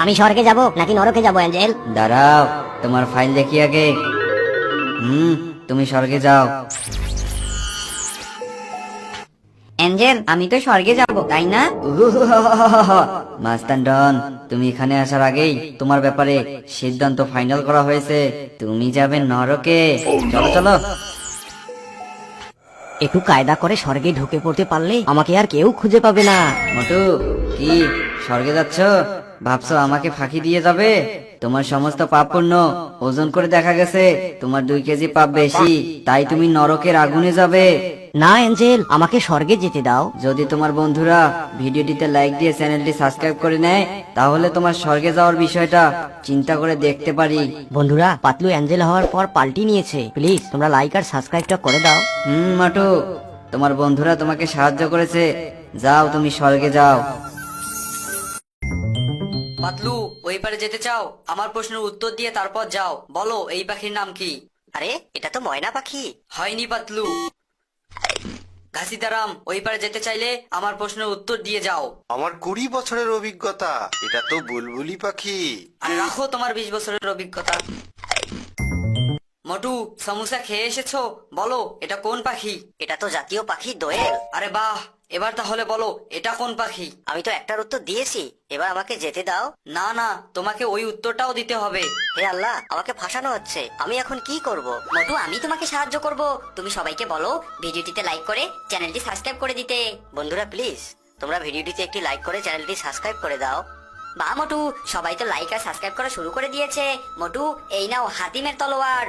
আমি স্বর্গে যাব নাকি নরকে যাব অ্যাঞ্জেল? দাঁড়াও, তোমার ফাইল দেখি আগে। তুমি স্বর্গে যাও। অ্যাঞ্জেল, আমি তো স্বর্গে যাব, তাই না? মাস্তান ডন, তুমি এখানে আসার আগেই তোমার ব্যাপারে সিদ্ধান্ত ফাইনাল করা হয়েছে। তুমি যাবে নরকে। চলো চলো। একটু কায়দা করে স্বর্গে ঢুকে পড়তে পারলে আমাকে আর কেউ খুঁজে পাবে না। মোটু, কি স্বর্গে যাচ্ছ? ভাবছো আমাকে ফাঁকি দিয়ে যাবে? তোমার সমস্ত পাপ পুণ্য ওজন করে দেখা গেছে তোমার 2 কেজি পাপ বেশি, তাই তুমি নরকের আগুনে যাবে। না অ্যাঞ্জেল, আমাকে স্বর্গে যেতে দাও। যদি তোমার বন্ধুরা ভিডিওটিতে লাইক দিয়ে চ্যানেলটি সাবস্ক্রাইব করে নেয়, তাহলে তোমার স্বর্গে যাওয়ার বিষয়টা চিন্তা করে দেখতে পারি। বন্ধুরা, পাতলু অ্যাঞ্জেল হওয়ার পর পাল্টি নিয়েছে। প্লিজ তোমরা লাইক আর সাবস্ক্রাইবটা করে দাও। মোটু, তোমার বন্ধুরা তোমাকে সাহায্য করেছে। যাও, তুমি স্বর্গে যাও। পাতলু, ওই পারে যেতে চাও? আমার প্রশ্নের উত্তর দিয়ে তারপর যাও। বলো, এই পাখির নাম কি? আরে, এটা তো ময়না পাখি। হয়নি পাতলু। ঘাসিদারাম, ওই পারে যেতে চাইলে আমার প্রশ্নের উত্তর দিয়ে যাও। আমার 20 বছরের অভিজ্ঞতা, এটা তো বুলবুলি পাখি। আরে রাখো তোমার 20 বছরের অভিজ্ঞতা। মোটু, সমোসা খেয়ে এসেছো? বলো, এটা কোন পাখি? এটা তো জাতীয় পাখি দোয়েল। আরে বাহ, এবার তাহলে বলো, এটা কোন পাখি? আমি তো একটার উত্তর দিয়েছি, এবার আমাকে যেতে দাও। না না, তোমাকে ওই উত্তরটাও দিতে হবে। হে আল্লাহ, আমাকে ফাঁসানো হচ্ছে। আমি এখন কি করব? মধু, আমি তোমাকে সাহায্য করব। তুমি সবাইকে বলো ভিডিওটিতে লাইক করে চ্যানেলটি সাবস্ক্রাইব করে দিতে। বন্ধুরা প্লিজ, তোমরা ভিডিওটিতে একটি লাইক করে চ্যানেলটি সাবস্ক্রাইব করে দাও। বা মোটু, সবাই তো লাইক আর সাবস্ক্রাইব করা শুরু করে দিয়েছে। মোটু, এই নাও হাতিমের তলোয়ার।